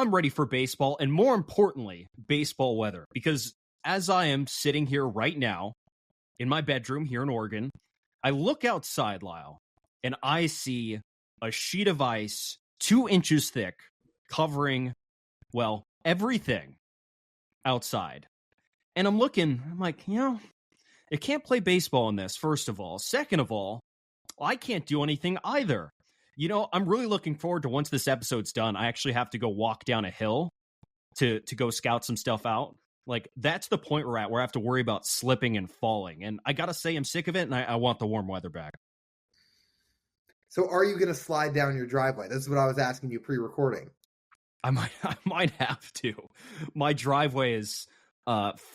I'm ready for baseball, and more importantly, baseball weather. Because as I am sitting here right now in my bedroom here in Oregon, I look outside, Lyle, and I see a sheet of ice 2 inches thick covering, well, everything outside. And I'm like, it can't play baseball in this, first of all. Second of all, I can't do anything either. I'm really looking forward to once this episode's done, I actually have to go walk down a hill to go scout some stuff out. Like, that's the point we're at where I have to worry about slipping and falling. And I got to say, I'm sick of it, and I want the warm weather back. So are you going to slide down your driveway? This is what I was asking you pre-recording. I might have to. My driveway is...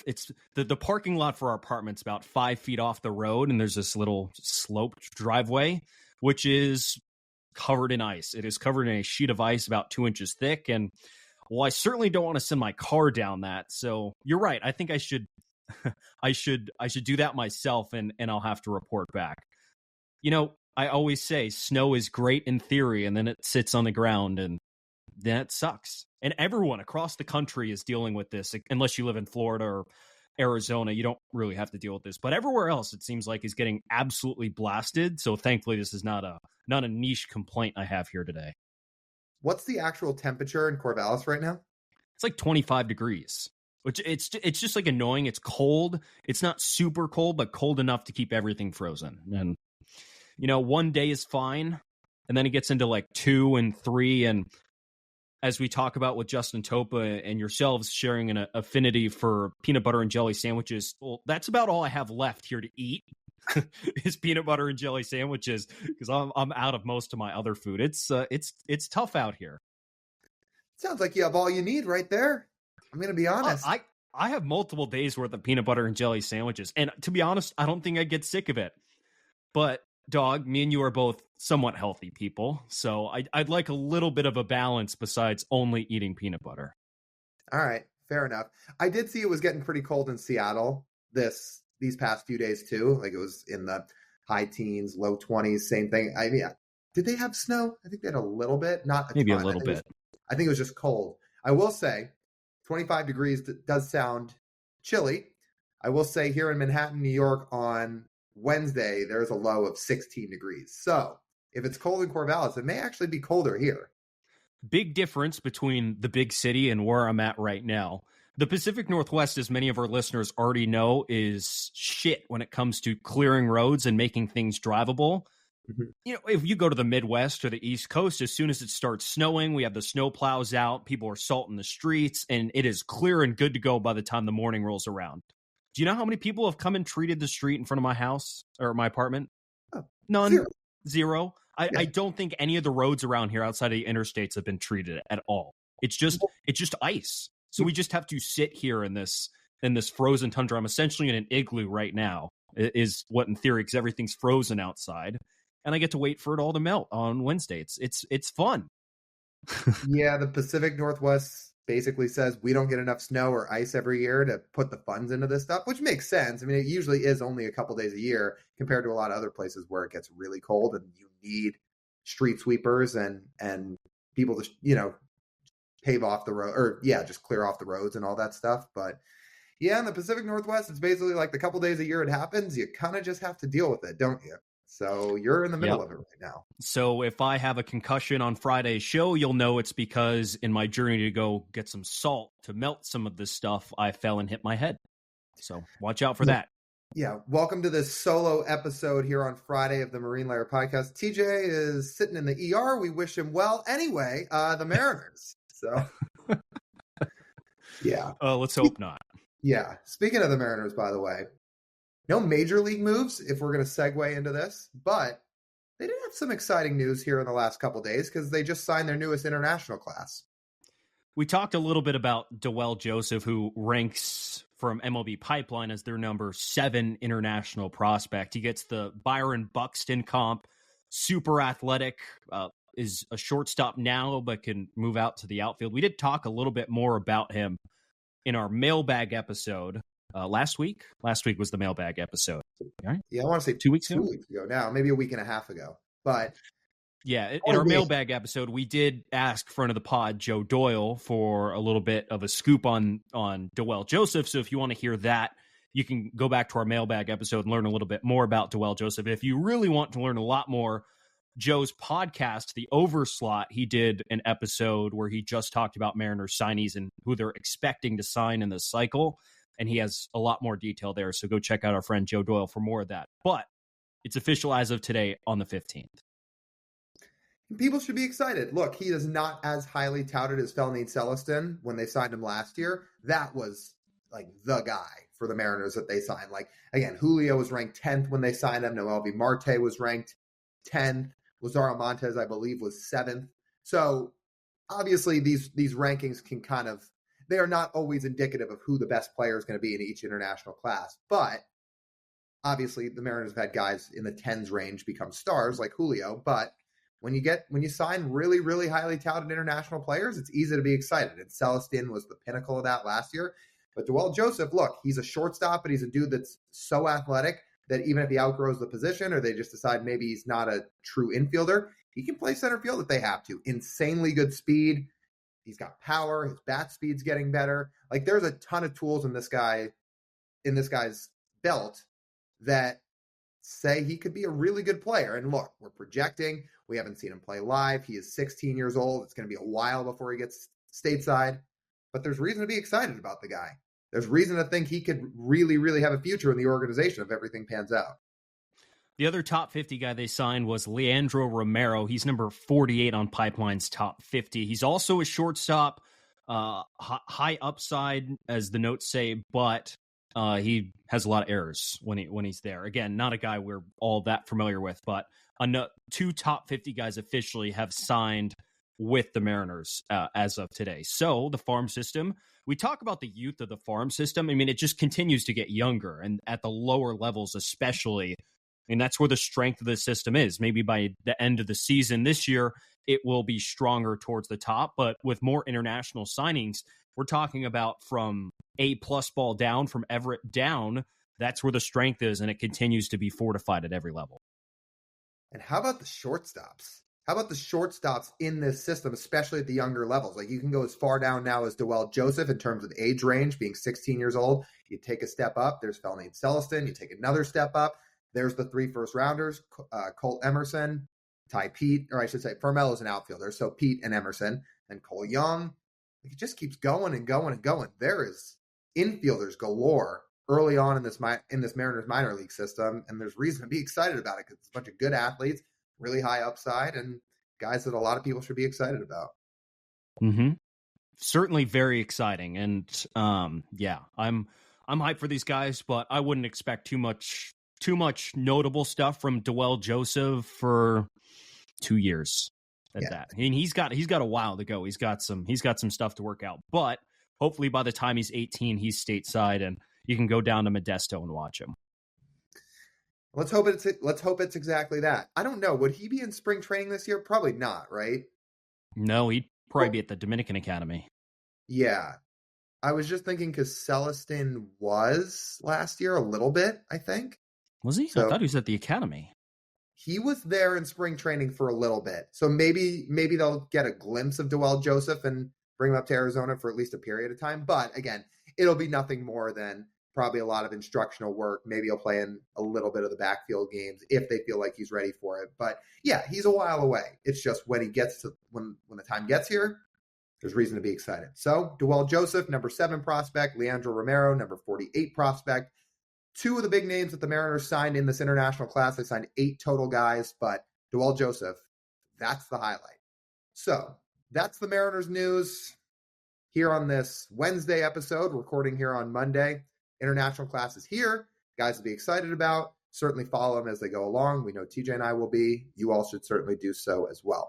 it's the parking lot for our apartment's about 5 feet off the road, and there's this little sloped driveway, which is covered in ice. It is covered in a sheet of ice about 2 inches thick, and I certainly don't want to send my car down that. So you're right. I think I should do that myself, and I'll have to report back. I always say snow is great in theory, and then it sits on the ground, and then it sucks. And everyone across the country is dealing with this, unless you live in Florida or Arizona. You don't really have to deal with this. But everywhere else, it seems like, is getting absolutely blasted. So thankfully, this is not a niche complaint I have here today. What's the actual temperature in Corvallis right now? It's like 25 degrees, which it's just like annoying. It's cold. It's not super cold, but cold enough to keep everything frozen. And, one day is fine. And then it gets into like 2 and 3. And as we talk about with Justin Topa and yourselves sharing an affinity for peanut butter and jelly sandwiches, well, that's about all I have left here to eat is peanut butter and jelly sandwiches, because I'm out of most of my other food. It's tough out here. Sounds like you have all you need right there. I'm going to be honest. I have multiple days worth of peanut butter and jelly sandwiches, and to be honest, I don't think I'd get sick of it. But Dog, me and you are both somewhat healthy people, so I'd like a little bit of a balance besides only eating peanut butter. All right, fair enough. I did see it was getting pretty cold in Seattle these past few days too. Like, it was in the high teens, low 20s, same thing. I mean, did they have snow? I think they had a little bit, not a maybe ton. A little bit. I think it was just cold. I will say 25 degrees does sound chilly. I will say here in Manhattan, New York on Wednesday, there's a low of 16 degrees. So if it's cold in Corvallis, it may actually be colder here. Big difference between the big city and where I'm at right now. The Pacific Northwest, as many of our listeners already know, is shit when it comes to clearing roads and making things drivable. Mm-hmm. If you go to the Midwest or the East Coast, as soon as it starts snowing, we have the snow plows out, people are salting the streets, and it is clear and good to go by the time the morning rolls around. Do you know how many people have come and treated the street in front of my house or my apartment? Oh, none. Zero. Yeah. I don't think any of the roads around here outside of the interstates have been treated at all. It's just ice. So we just have to sit here in this frozen tundra. I'm essentially in an igloo right now, is what in theory, because everything's frozen outside. And I get to wait for it all to melt on Wednesday. It's fun. Yeah, the Pacific Northwest basically says we don't get enough snow or ice every year to put the funds into this stuff, which makes sense. I mean, it usually is only a couple days a year compared to a lot of other places where it gets really cold and you need street sweepers and people to, pave off the road or just clear off the roads and all that stuff. But yeah, in the Pacific Northwest, it's basically like the couple days a year it happens. You kind of just have to deal with it, don't you? So you're in the middle of it right now. So if I have a concussion on Friday's show, you'll know it's because in my journey to go get some salt to melt some of this stuff, I fell and hit my head. So watch out for that. Yeah. Welcome to this solo episode here on Friday of the Marine Layer podcast. TJ is sitting in the ER. We wish him well. Anyway, the Mariners. So yeah. Let's hope not. Yeah. Speaking of the Mariners, by the way, no major league moves if we're going to segue into this, but they did have some exciting news here in the last couple of days because they just signed their newest international class. We talked a little bit about Dawel Joseph, who ranks from MLB Pipeline as their number 7 international prospect. He gets the Byron Buxton comp, super athletic, is a shortstop now, but can move out to the outfield. We did talk a little bit more about him in our mailbag episode. Last week was the mailbag episode. Right? Yeah, I want to say 2 weeks ago. 2 weeks ago now, maybe a week and a half ago. But Yeah, in Or our me. mailbag episode, we did ask friend of the pod, Joe Doyle, for a little bit of a scoop on Dawel Joseph. So if you want to hear that, you can go back to our mailbag episode and learn a little bit more about Dawel Joseph. If you really want to learn a lot more, Joe's podcast, The Overslot, he did an episode where he just talked about Mariners signees and who they're expecting to sign in this cycle. And he has a lot more detail there. So go check out our friend Joe Doyle for more of that. But it's official as of today on the 15th. People should be excited. Look, he is not as highly touted as Felnine Celestin when they signed him last year. That was like the guy for the Mariners that they signed. Like, again, Julio was ranked 10th when they signed him. Noelvi Marte was ranked 10th. Lazaro Montes, I believe, was 7th. So obviously these rankings can kind of, they are not always indicative of who the best player is going to be in each international class. But obviously the Mariners have had guys in the 10s range become stars like Julio. But when you sign really, really highly touted international players, it's easy to be excited. And Celestin was the pinnacle of that last year. But Dawel Joseph, look, he's a shortstop, but he's a dude that's so athletic that even if he outgrows the position or they just decide maybe he's not a true infielder, he can play center field if they have to. Insanely good speed. He's got power. His bat speed's getting better. Like, there's a ton of tools in this guy's belt that say he could be a really good player. And look, we're projecting. We haven't seen him play live. He is 16 years old. It's going to be a while before he gets stateside. But there's reason to be excited about the guy. There's reason to think he could really, really have a future in the organization if everything pans out. The other top 50 guy they signed was Leandro Romero. He's number 48 on Pipeline's top 50. He's also a shortstop, high upside, as the notes say, but he has a lot of errors when he's there. Again, not a guy we're all that familiar with, but two top 50 guys officially have signed with the Mariners as of today. So the farm system, we talk about the youth of the farm system. I mean, it just continues to get younger, and at the lower levels especially. And that's where the strength of the system is. Maybe by the end of the season this year, it will be stronger towards the top. But with more international signings, we're talking about from A-plus ball down, from Everett down. That's where the strength is, and it continues to be fortified at every level. And how about the shortstops? How about the shortstops in this system, especially at the younger levels? Like, you can go as far down now as Dawel Joseph in terms of age range, being 16 years old. You take a step up. There's Felnine Celestin. You take another step up. There's the 3 first-rounders, Colt Emerson, Ty Pete, or I should say Fermelo's an outfielder, so Pete and Emerson, and Cole Young. It just keeps going and going and going. There is infielders galore early on in this Mariners minor league system, and there's reason to be excited about it because it's a bunch of good athletes, really high upside, and guys that a lot of people should be excited about. Mm-hmm. Certainly very exciting, and yeah, I'm hyped for these guys, but I wouldn't expect too much notable stuff from Dawel Joseph for 2 years at that. I mean, he's got a while to go. He's got some stuff to work out, but hopefully by the time he's 18, he's stateside and you can go down to Modesto and watch him. Let's hope it's exactly that. I don't know. Would he be in spring training this year? Probably not, right? No, he'd probably be at the Dominican Academy. Yeah. I was just thinking because Celestin was last year a little bit, I think. Was he? So, I thought he was at the academy. He was there in spring training for a little bit. So maybe they'll get a glimpse of Dawel Joseph and bring him up to Arizona for at least a period of time. But again, it'll be nothing more than probably a lot of instructional work. Maybe he'll play in a little bit of the backfield games if they feel like he's ready for it. But yeah, he's a while away. It's just when the time gets here, there's reason to be excited. So Dawel Joseph, number 7 prospect, Leandro Romero, number 48 prospect. 2 of the big names that the Mariners signed in this international class. They signed 8 total guys, but Dawel Joseph, that's the highlight. So that's the Mariners news here on this Wednesday episode, recording here on Monday. International class is here. Guys to be excited about. Certainly follow them as they go along. We know TJ and I will be. You all should certainly do so as well.